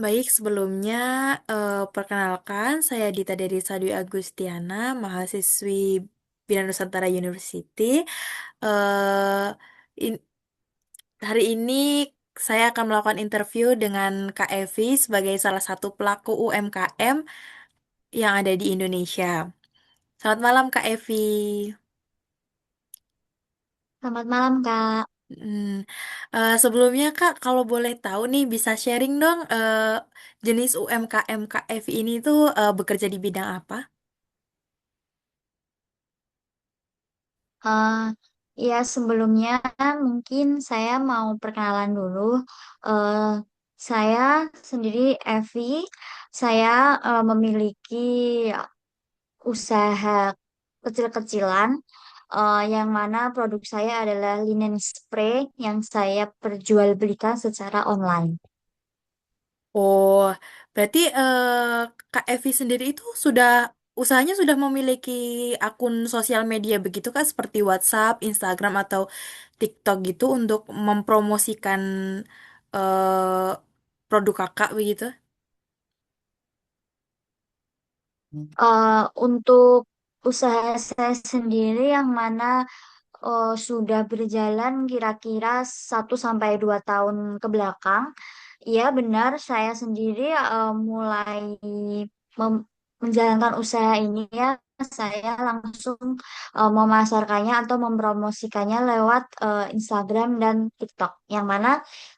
Baik, sebelumnya perkenalkan saya Dita dari Sadwi Agustiana, mahasiswi Bina Nusantara University. Eh, in- Hari ini saya akan melakukan interview dengan Kak Evi sebagai salah satu pelaku UMKM yang ada di Indonesia. Selamat malam Kak Evi. Selamat malam, Kak. Hmm, Sebelumnya Kak, kalau boleh tahu nih bisa sharing dong jenis UMKM Kak Evi ini tuh bekerja di bidang apa? Eh, ya, sebelumnya mungkin saya mau perkenalan dulu. Eh, saya sendiri Evi. Saya memiliki usaha kecil-kecilan, yang mana produk saya adalah linen spray yang saya perjualbelikan secara online. Oh, berarti Kak Evi sendiri itu usahanya sudah memiliki akun sosial media begitu Kak, seperti WhatsApp, Instagram atau TikTok gitu untuk mempromosikan eh, produk Kakak begitu? Untuk usaha saya sendiri yang mana sudah berjalan kira-kira 1 sampai 2 tahun ke belakang. Iya benar, saya sendiri mulai menjalankan usaha ini ya. Saya langsung memasarkannya atau mempromosikannya lewat Instagram dan TikTok. Yang mana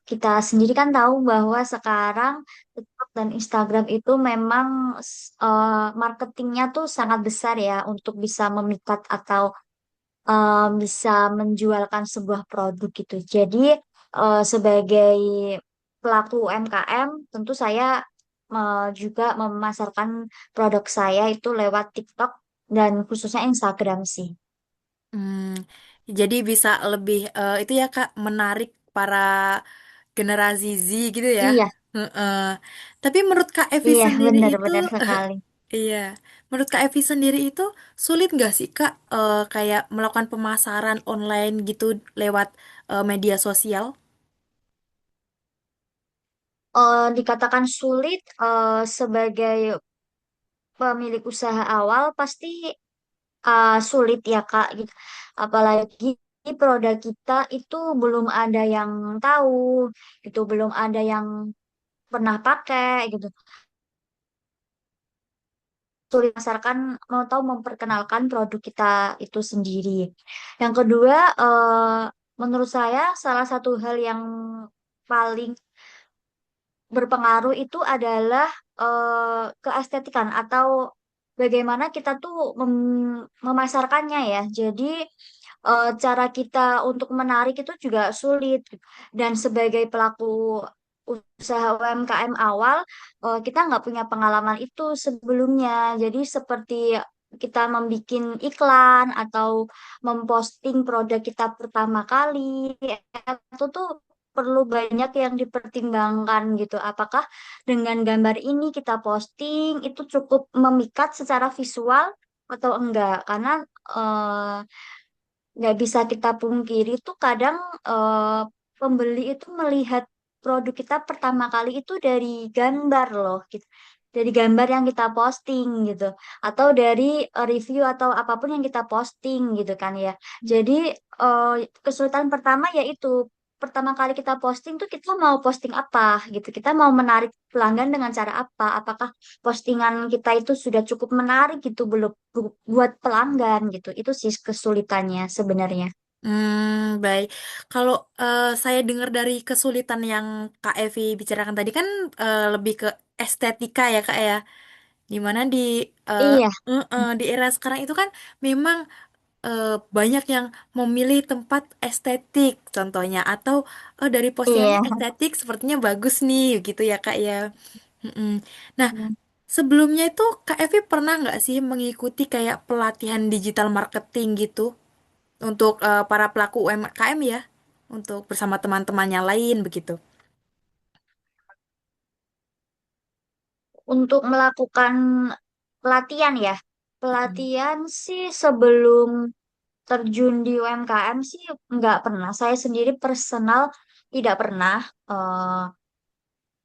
kita sendiri kan tahu bahwa sekarang TikTok dan Instagram itu memang marketingnya tuh sangat besar ya untuk bisa memikat atau bisa menjualkan sebuah produk gitu. Jadi sebagai pelaku UMKM, tentu saya juga memasarkan produk saya itu lewat TikTok dan khususnya Instagram sih. Hmm, jadi bisa lebih itu ya Kak, menarik para generasi Z gitu ya. Iya, Heeh. Tapi menurut Kak Evi iya sendiri itu, benar-benar sekali. iya, menurut Kak Evi sendiri itu sulit nggak sih Kak, kayak melakukan pemasaran online gitu lewat media sosial? Dikatakan sulit sebagai pemilik usaha awal pasti sulit ya Kak gitu. Apalagi produk kita itu belum ada yang tahu gitu, belum ada yang pernah pakai gitu. Sulit pasarkan, mau tahu memperkenalkan produk kita itu sendiri. Yang kedua, menurut saya salah satu hal yang paling berpengaruh itu adalah keestetikan atau bagaimana kita tuh memasarkannya ya. Jadi cara kita untuk menarik itu juga sulit. Dan sebagai pelaku usaha UMKM awal, kita nggak punya pengalaman itu sebelumnya. Jadi seperti kita membuat iklan atau memposting produk kita pertama kali, itu tuh perlu banyak yang dipertimbangkan gitu. Apakah dengan gambar ini kita posting itu cukup memikat secara visual atau enggak? Karena eh, nggak bisa kita pungkiri tuh kadang eh, pembeli itu melihat produk kita pertama kali itu dari gambar loh gitu. Dari gambar yang kita posting gitu, atau dari review atau apapun yang kita posting gitu kan ya. Jadi eh, kesulitan pertama yaitu pertama kali kita posting tuh kita mau posting apa gitu. Kita mau menarik pelanggan dengan cara apa? Apakah postingan kita itu sudah cukup menarik gitu belum buat pelanggan gitu. Itu sih kesulitannya sebenarnya. Baik. Kalau saya dengar dari kesulitan yang Kak Evi bicarakan tadi kan lebih ke estetika ya Kak ya. Dimana eh, Iya, di era sekarang itu kan memang banyak yang memilih tempat estetik contohnya atau dari postingannya iya. estetik sepertinya bagus nih gitu ya Kak ya. Mm-mm. Nah, sebelumnya itu Kak Evi pernah nggak sih mengikuti kayak pelatihan digital marketing gitu untuk para pelaku UMKM ya, untuk bersama teman-temannya lain begitu? Untuk melakukan pelatihan ya. Pelatihan sih sebelum terjun di UMKM sih nggak pernah. Saya sendiri personal tidak pernah.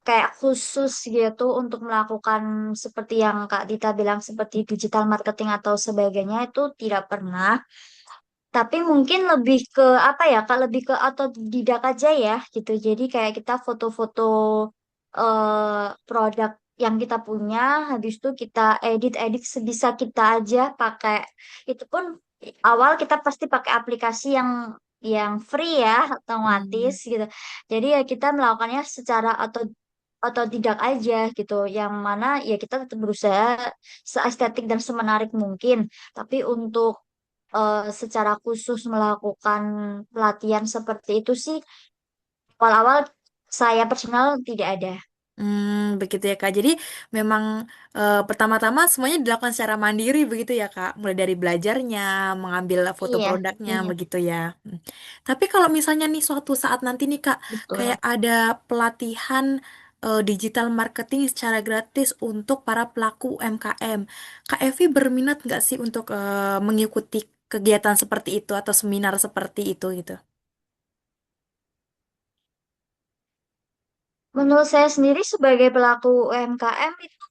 kayak khusus gitu untuk melakukan seperti yang Kak Dita bilang seperti digital marketing atau sebagainya itu tidak pernah. Tapi mungkin lebih ke apa ya Kak, lebih ke otodidak aja ya gitu. Jadi kayak kita foto-foto produk yang kita punya, habis itu kita edit-edit sebisa kita aja pakai. Itu pun awal kita pasti pakai aplikasi yang free ya, otomatis Hmm. gitu. Jadi ya kita melakukannya secara otodidak aja gitu. Yang mana ya kita tetap berusaha seestetik dan semenarik mungkin. Tapi untuk secara khusus melakukan pelatihan seperti itu sih awal-awal saya personal tidak ada. Begitu ya Kak. Jadi memang pertama-tama semuanya dilakukan secara mandiri begitu ya Kak. Mulai dari belajarnya, mengambil foto Iya, produknya iya, begitu ya. Hmm. Tapi kalau misalnya nih suatu saat nanti nih Kak, kayak betul. ada pelatihan digital marketing secara gratis untuk para pelaku UMKM. Kak Evi berminat nggak sih untuk mengikuti kegiatan seperti itu atau seminar seperti itu gitu? Menurut saya sendiri sebagai pelaku UMKM itu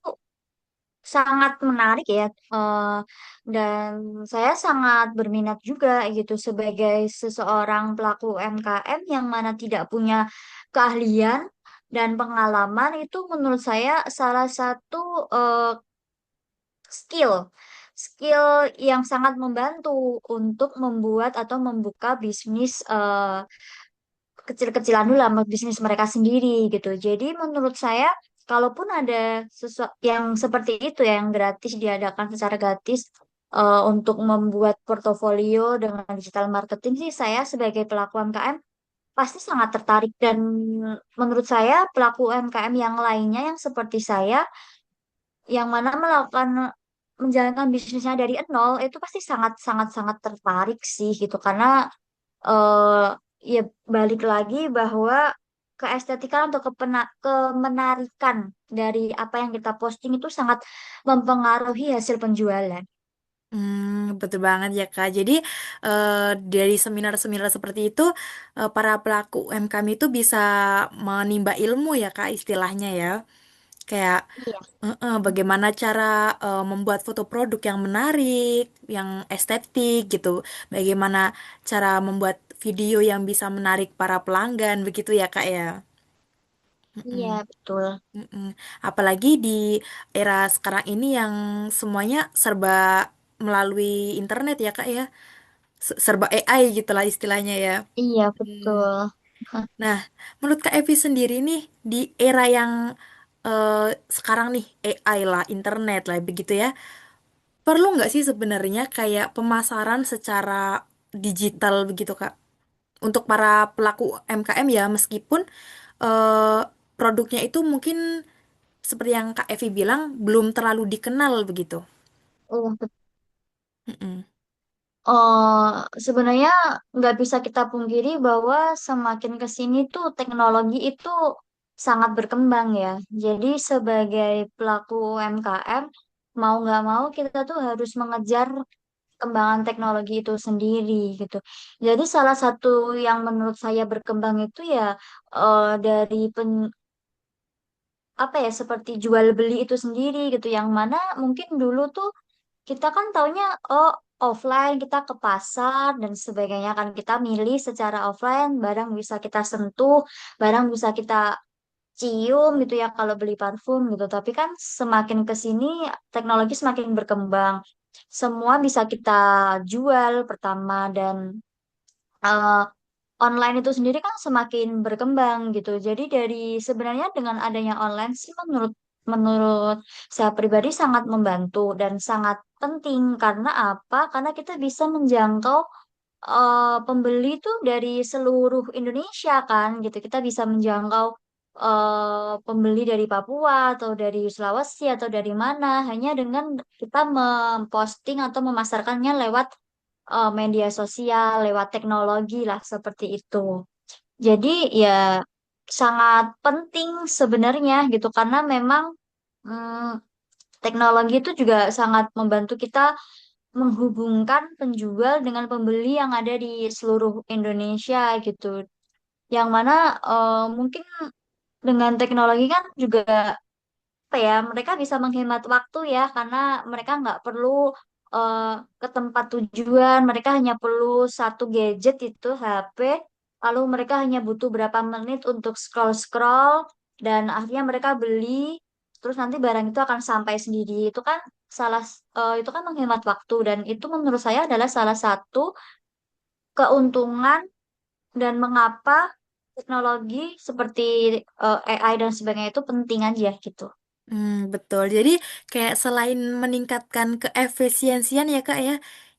sangat menarik ya, dan saya sangat berminat juga gitu sebagai seseorang pelaku UMKM yang mana tidak punya keahlian dan pengalaman itu menurut saya salah satu eh, skill skill yang sangat membantu untuk membuat atau membuka bisnis kecil-kecilan dulu lah bisnis mereka sendiri gitu. Jadi menurut saya kalaupun ada sesuatu yang seperti itu ya, yang gratis diadakan secara gratis untuk membuat portofolio dengan digital marketing sih saya sebagai pelaku UMKM pasti sangat tertarik, dan menurut saya pelaku UMKM yang lainnya yang seperti saya yang mana melakukan menjalankan bisnisnya dari nol itu pasti sangat sangat sangat tertarik sih gitu, karena eh ya balik lagi bahwa keestetikan atau kemenarikan dari apa yang kita posting itu sangat mempengaruhi hasil penjualan. Betul banget ya Kak. Jadi eh, dari seminar-seminar seperti itu para pelaku UMKM itu bisa menimba ilmu ya Kak istilahnya ya. Kayak Iya, bagaimana cara membuat foto produk yang menarik, yang estetik gitu. Bagaimana cara membuat video yang bisa menarik para pelanggan begitu ya Kak ya. iya Mm-mm. betul. Mm-mm. Apalagi di era sekarang ini yang semuanya serba melalui internet ya Kak ya. Serba AI gitu lah istilahnya ya. Iya Hmm. betul. Nah, menurut Kak Evi sendiri nih, di era yang sekarang nih, AI lah, internet lah, begitu ya, perlu nggak sih sebenarnya kayak pemasaran secara digital begitu Kak? Untuk para pelaku MKM ya, meskipun eh, produknya itu mungkin seperti yang Kak Evi bilang, belum terlalu dikenal begitu. Oh, Mm-mm. eh sebenarnya nggak bisa kita pungkiri bahwa semakin ke sini tuh teknologi itu sangat berkembang ya. Jadi sebagai pelaku UMKM, mau nggak mau kita tuh harus mengejar perkembangan teknologi itu sendiri gitu. Jadi salah satu yang menurut saya berkembang itu ya dari apa ya seperti jual beli itu sendiri gitu. Yang mana mungkin dulu tuh kita kan taunya oh offline kita ke pasar dan sebagainya kan kita milih secara offline, barang bisa kita sentuh, barang bisa kita cium gitu ya kalau beli parfum gitu. Tapi kan semakin ke sini teknologi semakin berkembang. Semua bisa kita jual pertama, dan eh, online itu sendiri kan semakin berkembang gitu. Jadi dari sebenarnya dengan adanya online sih menurut menurut saya pribadi sangat membantu dan sangat penting. Karena apa? Karena kita bisa menjangkau pembeli tuh dari seluruh Indonesia kan gitu. Kita bisa menjangkau pembeli dari Papua atau dari Sulawesi atau dari mana hanya dengan kita memposting atau memasarkannya lewat media sosial, lewat teknologi lah seperti itu. Jadi ya sangat penting sebenarnya gitu, karena memang mm, teknologi itu juga sangat membantu kita menghubungkan penjual dengan pembeli yang ada di seluruh Indonesia gitu. Yang mana mungkin dengan teknologi kan juga apa ya, mereka bisa menghemat waktu ya, karena mereka nggak perlu eh, ke tempat tujuan, mereka hanya perlu satu gadget itu HP, lalu mereka hanya butuh berapa menit untuk scroll-scroll, dan akhirnya mereka beli, terus nanti barang itu akan sampai sendiri. Itu kan itu kan menghemat waktu, dan itu menurut saya adalah salah satu keuntungan dan mengapa teknologi seperti AI dan sebagainya itu penting aja gitu. Betul. Jadi kayak selain meningkatkan keefisiensian ya Kak ya,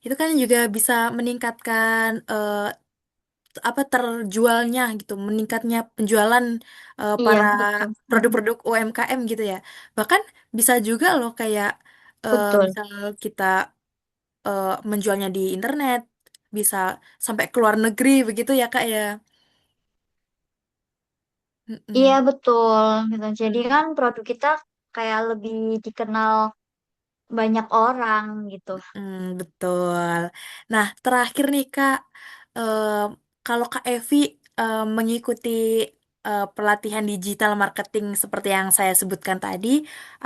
itu kan juga bisa meningkatkan apa terjualnya gitu, meningkatnya penjualan Iya, para betul. Mm, produk-produk UMKM gitu ya. Bahkan bisa juga loh kayak betul. misal kita menjualnya di internet, bisa sampai ke luar negeri begitu ya Kak ya. Iya, Mm-mm. betul gitu. Jadi kan produk kita kayak lebih dikenal banyak orang gitu. Betul. Nah, terakhir nih Kak, eh, kalau Kak Evi mengikuti pelatihan digital marketing seperti yang saya sebutkan tadi,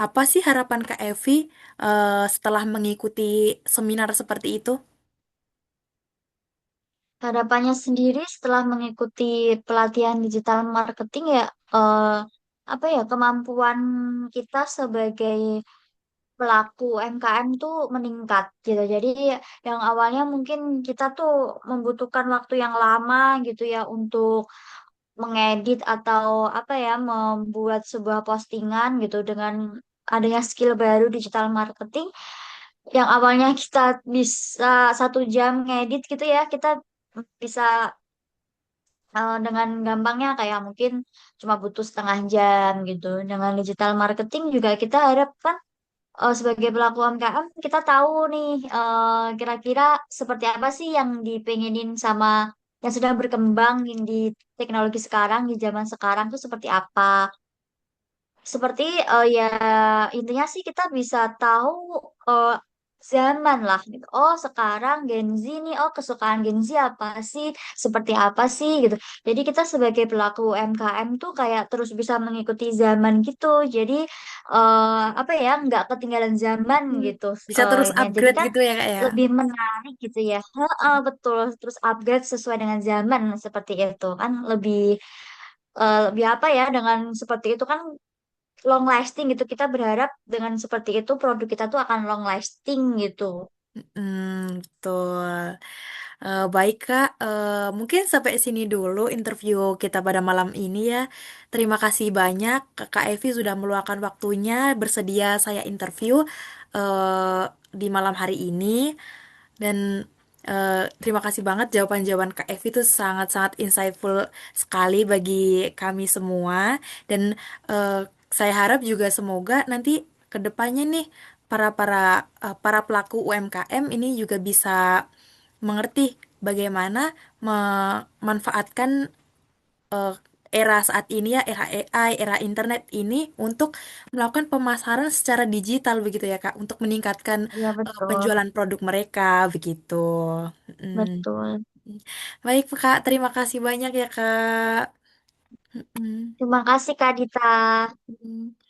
apa sih harapan Kak Evi setelah mengikuti seminar seperti itu? Harapannya sendiri setelah mengikuti pelatihan digital marketing ya, eh, apa ya, kemampuan kita sebagai pelaku UMKM tuh meningkat gitu. Jadi yang awalnya mungkin kita tuh membutuhkan waktu yang lama gitu ya untuk mengedit atau apa ya, membuat sebuah postingan gitu, dengan adanya skill baru digital marketing yang awalnya kita bisa 1 jam ngedit gitu ya, kita bisa dengan gampangnya kayak mungkin cuma butuh 1/2 jam gitu. Dengan digital marketing juga kita harapkan sebagai pelaku UMKM kita tahu nih kira-kira seperti apa sih yang dipengenin sama yang sedang berkembang di teknologi sekarang, di zaman sekarang tuh seperti apa. Seperti ya intinya sih kita bisa tahu eh, zaman lah gitu. Oh sekarang Gen Z nih, oh kesukaan Gen Z apa sih, seperti apa sih gitu. Jadi kita sebagai pelaku UMKM tuh kayak terus bisa mengikuti zaman gitu. Jadi apa ya, nggak ketinggalan zaman Hmm. gitu. Bisa terus Ininya. Jadi upgrade kan gitu ya Kak ya? lebih menarik gitu ya. Heeh, betul, terus upgrade sesuai dengan zaman seperti itu kan lebih apa ya, dengan seperti itu kan long lasting gitu. Kita berharap dengan seperti itu produk kita tuh akan long lasting gitu. Betul. Baik Kak, mungkin sampai sini dulu interview kita pada malam ini ya. Terima kasih banyak Kak Evi sudah meluangkan waktunya bersedia saya interview eh, di malam hari ini. Dan terima kasih banget jawaban-jawaban Kak Evi itu sangat-sangat insightful sekali bagi kami semua. Dan eh, saya harap juga semoga nanti ke depannya nih para pelaku UMKM ini juga bisa mengerti bagaimana memanfaatkan eh, era saat ini ya, era AI, era internet ini untuk melakukan pemasaran secara digital begitu ya Kak, untuk meningkatkan Iya betul, penjualan produk mereka begitu. Mm. betul. Baik Kak, terima kasih banyak ya Kak. Mm-mm. Terima kasih Kak Dita. Mm.